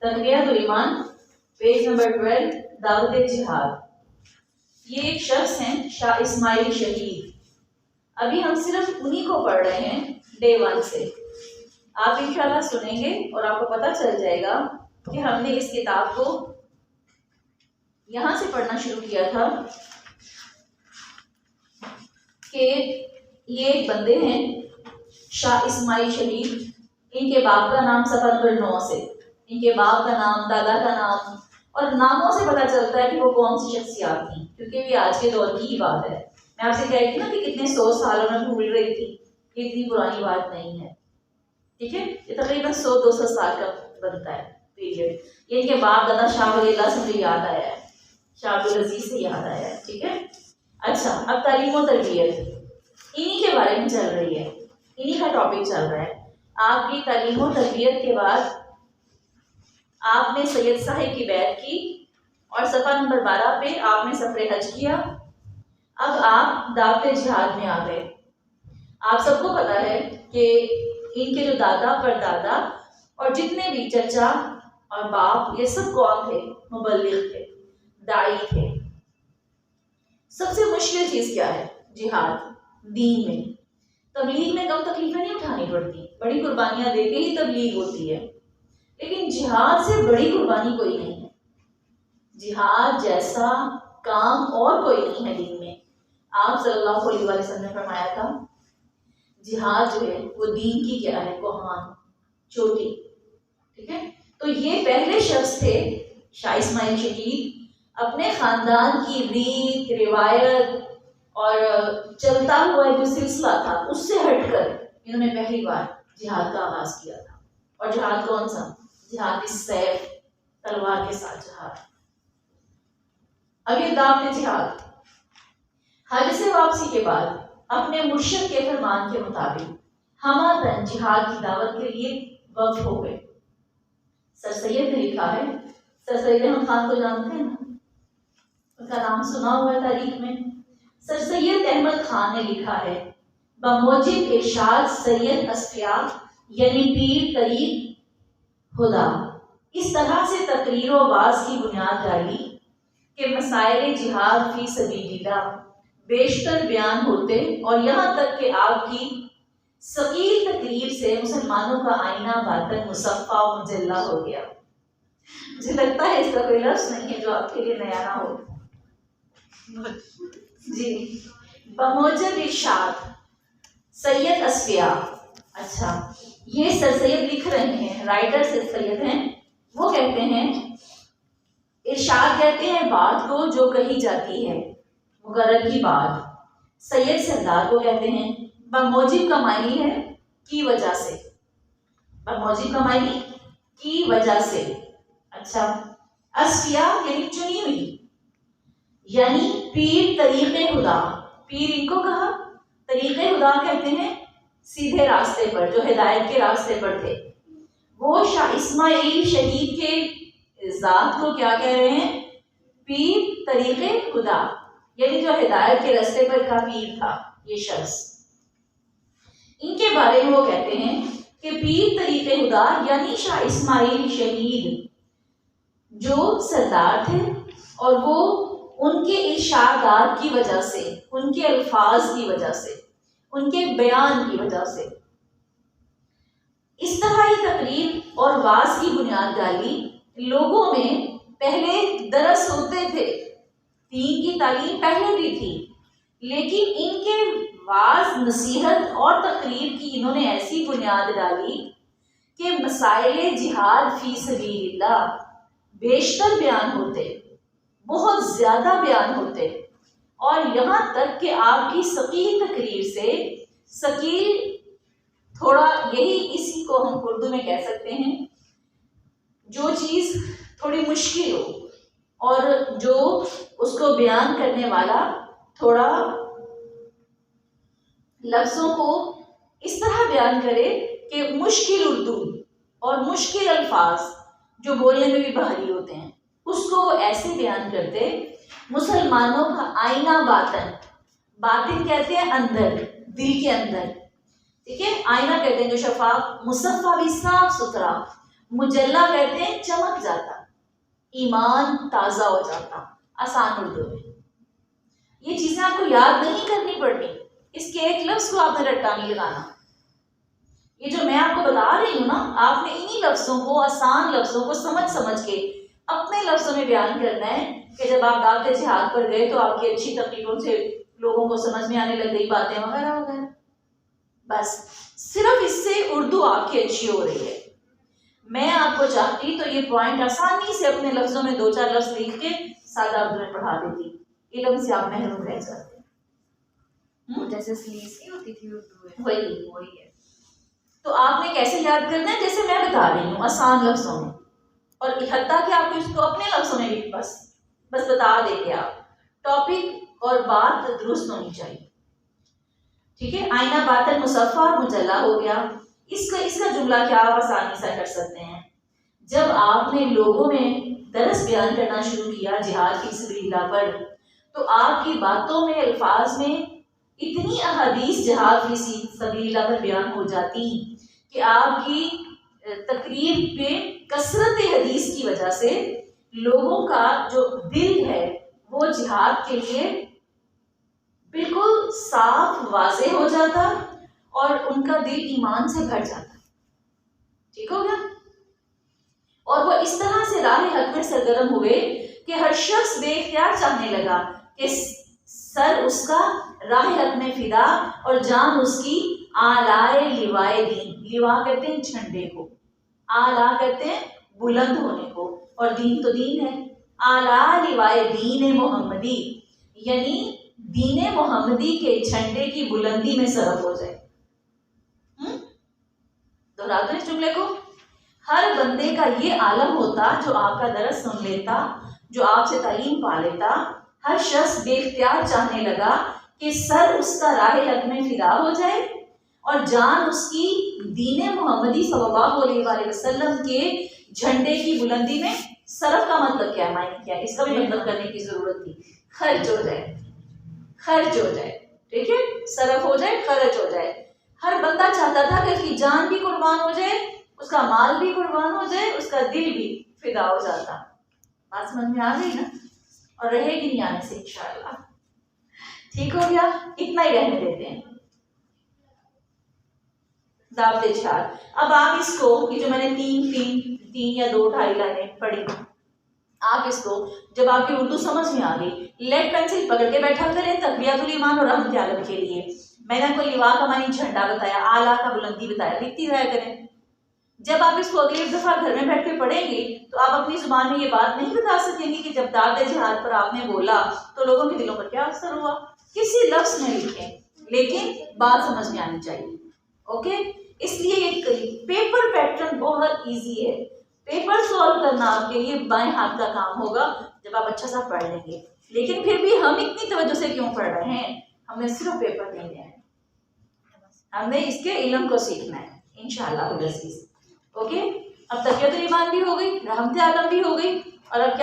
تقویۃ الایمان page number 12 دعوت جہاد. یہ ایک شخص ہیں شاہ اسماعیل شہید. ابھی ہم صرف انہی کو پڑھ رہے ہیں ڈے 1 سے. آپ انشاءاللہ سنیں گے اور آپ کو پتہ چل جائے گا کہ ہم نے اس کتاب کو یہاں سے پڑھنا شروع کیا تھا کہ یہ ایک بندے ہیں شاہ اسماعیل شہید. ان کے باپ کا نام صفحہ نمبر 9 سے، ان کے باپ کا نام، دادا کا نام اور ناموں سے پتہ چلتا ہے کہ وہ کون سی شخصیات تھیں، کیونکہ یہ آج کے دور کی ہی بات ہے. میں آپ سے کہہ رہی تھی نا کہ کتنے 100 سالوں میں بھول رہی تھی، یہ اتنی پرانی بات نہیں ہے. ٹھیک ہے، یہ تقریباً 100-200 سال کا بنتا ہے پیریڈ. یہ ان کے باپ دادا شاہ ولی اللہ سے مجھے یاد آیا ہے، شاہ عبدالعزیز سے یاد آیا ہے. ٹھیک ہے. اچھا، اب تعلیم و تربیت انہی کے بارے میں چل رہی ہے، انہی کا ٹاپک چل رہا ہے. آپ کی تعلیم و تربیت کے بعد آپ نے سید صاحب کی بیعت کی اور صفحہ نمبر 12 پہ آپ نے سفر حج کیا. اب آپ دعوت جہاد میں آ گئے. آپ سب کو پتا ہے کہ ان کے جو دادا پردادا اور جتنے بھی چچا اور باپ، یہ سب کون تھے؟ مبلغ تھے، داعی تھے. سب سے مشکل چیز کیا ہے؟ جہاد. دین میں تبلیغ میں کم تکلیفیں نہیں اٹھانی پڑتی، بڑی قربانیاں دے کے ہی تبلیغ ہوتی ہے، لیکن جہاد سے بڑی قربانی کوئی نہیں ہے. جہاد جیسا کام اور کوئی نہیں ہے دین میں. آپ صلی اللہ علیہ وسلم نے فرمایا تھا جہاد جو ہے وہ دین کی کیا ہے؟ کوہان، چوٹی. ٹھیک ہے. تو یہ پہلے شخص تھے شاہ اسماعیل شہید، اپنے خاندان کی ریت روایت اور چلتا ہوا جو سلسلہ تھا اس سے ہٹ کر انہوں نے پہلی بار جہاد کا آغاز کیا تھا. اور جہاد کون سا؟ جہاد سیف، تلوار کے ساتھ جہاد. اگلی دعوت جہاد. حج سے واپسی کے بعد اپنے مرشد کے فرمان کے مطابق ہمہ جہاد کی دعوت کے لیے وقف ہو گئے. سر سید نے لکھا ہے، سر سید احمد خان کو جانتے ہیں نا، ان کا نام سنا ہوا ہے تاریخ میں. سر سید احمد خان نے لکھا ہے بموجب ارشاد سید اصفیاء یعنی پیر طریق خدا اس طرح سے تقریر و واعظ کی بنیاد ڈالی کہ مسائل جہاد فی سبیل اللہ بیشتر بیان ہوتے اور یہاں تک کہ آپ کی ثقیل تقریر سے مسلمانوں کا آئینہ باطن مصفا و مجلہ ہو گیا. مجھے لگتا ہے اس کا کوئی لفظ نہیں ہے جو آپ کے لیے نیا نہ ہو. جی، بموجب ارشاد سید اصفیاء. اچھا، یہ سر سید لکھ رہے ہیں، رائٹر سر سید ہیں. وہ کہتے ہیں ارشاد کہتے ہیں بات کو جو کہی جاتی ہے، مقرر کی بات. سید سردار کو کہتے ہیں. بموجب کا معنی ہے کی وجہ سے، بموجب کا معنی کی وجہ سے. اچھا، اصفیاء یعنی چنی ہوئی، یعنی پیر طریق خدا. پیر ان کو کہا، طریق خدا کہتے ہیں سیدھے راستے پر، جو ہدایت کے راستے پر تھے. وہ شاہ اسماعیل شہید کے ذات کو کیا کہہ رہے ہیں؟ پیر طریق خدا، یعنی جو ہدایت کے راستے پر کا پیر تھا یہ شخص. ان کے بارے میں وہ کہتے ہیں کہ پیر طریق خدا یعنی شاہ اسماعیل شہید جو سردار تھے، اور وہ ان کے ارشادات کی وجہ سے، ان کے الفاظ کی وجہ سے، ان کے بیان کی وجہ سے اس طرح یہ تقریر اور واعظ کی بنیاد ڈالی. لوگوں میں پہلے درس ہوتے تھے، دین کی تعلیم پہلے بھی تھی، لیکن ان کے واعظ، نصیحت اور تقریر کی انہوں نے ایسی بنیاد ڈالی کہ مسائل جہاد فی سبیل اللہ بیشتر بیان ہوتے، بہت زیادہ بیان ہوتے. اور یہاں تک کہ آپ کی ثقیل تقریر سے، ثقیل تھوڑا یہی اسی کو ہم اردو میں کہہ سکتے ہیں جو چیز تھوڑی مشکل ہو اور جو اس کو بیان کرنے والا تھوڑا لفظوں کو اس طرح بیان کرے کہ مشکل اردو اور مشکل الفاظ جو بولنے میں بھی بھاری ہوتے ہیں اس کو وہ ایسے بیان کرتے. مسلمانوں کا آئینہ باطن، باطن کہتے ہیں اندر، دل کے اندر. ٹھیک ہے، آئینہ کہتے ہیں جو شفاف، مصفا بھی صاف ستھرا، مجلہ کہتے ہیں چمک جاتا، ایمان تازہ ہو جاتا، آسان اردو میں۔ یہ چیزیں آپ کو یاد نہیں کرنی پڑنی، اس کے ایک لفظ کو آپ نے رٹا نہیں لگانا۔ یہ جو میں آپ کو بتا رہی ہوں نا، آپ نے انہی لفظوں کو، آسان لفظوں کو سمجھ کے اپنے لفظوں میں بیان کرنا ہے کہ جب آپ دعوت جہاد پر گئے تو آپ کی اچھی تقریروں سے لوگوں کو سمجھ میں آنے لگ گئی باتیں وغیرہ وغیرہ۔ بس صرف اس سے اردو آپ کی اچھی ہو رہی ہے۔ میں آپ کو چاہتی تو یہ پوائنٹ آسانی سے اپنے لفظوں میں 2-4 لفظ لکھ کے سادہ اردو میں پڑھا دیتی، علم سے آپ محروم رہ جاتے۔ جیسے سلیس نہیں ہوتی تھی اردو میں، وہی ہے۔ تو آپ نے کیسے یاد کرنا ہے؟ جیسے میں بتا رہی ہوں، آسان لفظوں میں، اور حتیٰ کہ آپ اس کو اپنے لفظوں میں بھی بس بتا دیں گے آپ، ٹاپک اور بات درست ہونی چاہیے، ٹھیک ہے۔ آئینہ باطن مصفہ مجلہ ہو گیا۔ اس کا جملہ کیا آپ آسانی سے کر سکتے ہیں؟ جب آپ نے لوگوں میں درس بیان کرنا شروع کیا جہاد فی سبیل اللہ پر، تو آپ کی باتوں میں، الفاظ میں اتنی احادیث جہاد فی سبیل اللہ پر بیان ہو جاتی کہ آپ کی تقریر پہ کثرت حدیث کی وجہ سے لوگوں کا جو دل ہے وہ جہاد کے لیے بالکل صاف واضح ہو جاتا اور ان کا دل ایمان سے بھر جاتا۔ ٹھیک ہو گیا؟ اور وہ اس طرح سے راہ حق میں سرگرم ہوئے کہ ہر شخص بے اختیار چاہنے لگا کہ سر اس کا راہ حق میں فدا اور جان اس کی آلائے لوائے دین۔ لوا کہتے ہیں جھنڈے کو، آلا کہتے ہیں بلند ہونے کو، اور دین تو دین ہے۔ آلائے لوائے دین محمدی، یعنی دین محمدی کے جھنڈے کی بلندی میں صرف ہو جائے۔ دہراتے اس جملے کو، ہر بندے کا یہ عالم ہوتا جو آپ کا درس سن لیتا، جو آپ سے تعلیم پا لیتا، ہر شخص بے اختیار چاہنے لگا کہ سر اس کا راہ حق میں فدا ہو جائے اور جان اس کی دین محمدی صلی اللہ علیہ وآلہ وسلم کے جھنڈے کی بلندی میں صرف کا مطلب کیا ہے؟ معنی کیا ہے؟ اس کا بھی مطلب کرنے کی ضرورت تھی، خرچ ہو جائے، خرچ ہو جائے، ٹھیک ہے، صرف ہو جائے، خرچ ہو جائے۔ ہر بندہ چاہتا تھا کہ اس کی جان بھی قربان ہو جائے، اس کا مال بھی قربان ہو جائے، اس کا دل بھی فدا ہو جاتا۔ بات سمجھ میں آ گئی نا؟ اور رہے گی نہیں آنے سے انشاءاللہ۔ ٹھیک ہو گیا؟ اتنا ہی رہنے دیتے ہیں دعوت جہاد۔ اب آپ اس کو، یہ جو میں نے تین یا 2-2.5 لائنیں پڑھی، آپ اس کو جب آپ کی اردو سمجھ میں آ گئی، لیڈ پینسل پکڑ کے بیٹھا کریں تقویۃ الایمان اور رحمت عالم کے لیے۔ میں نے آپ کو لوا کا معنی جھنڈا بتایا، آلہ کا بلندی بتایا، لکھتی رہا کریں۔ جب آپ اس کو اگلی دفعہ گھر میں بیٹھ کے پڑھیں گے تو آپ اپنی زبان میں یہ بات نہیں بتا سکیں گے کہ جب دعوت جہاد پر آپ نے بولا تو لوگوں کے دلوں پر کیا اثر ہوا۔ کسی لفظ میں لکھیں لیکن بات سمجھ میں آنی چاہیے، اوکے؟ اس لیے یہ پیپر پیٹرن بہت ایزی ہے۔ پیپر سالو کرنا آپ کے لیے بائیں ہاتھ کا کام ہوگا جب آپ اچھا سا پڑھ لیں گے، لیکن پھر بھی ہم اتنی توجہ سے کیوں پڑھ رہے ہیں؟ ہم نے صرف پیپر نہیں لیا ہے، ہم نے اس کے علم کو سیکھنا ہے انشاءاللہ العزیز، اوکے؟ اب تقویۃ الایمان بھی ہو گئی، رحمت عالم بھی ہو گئی، اور اب کیا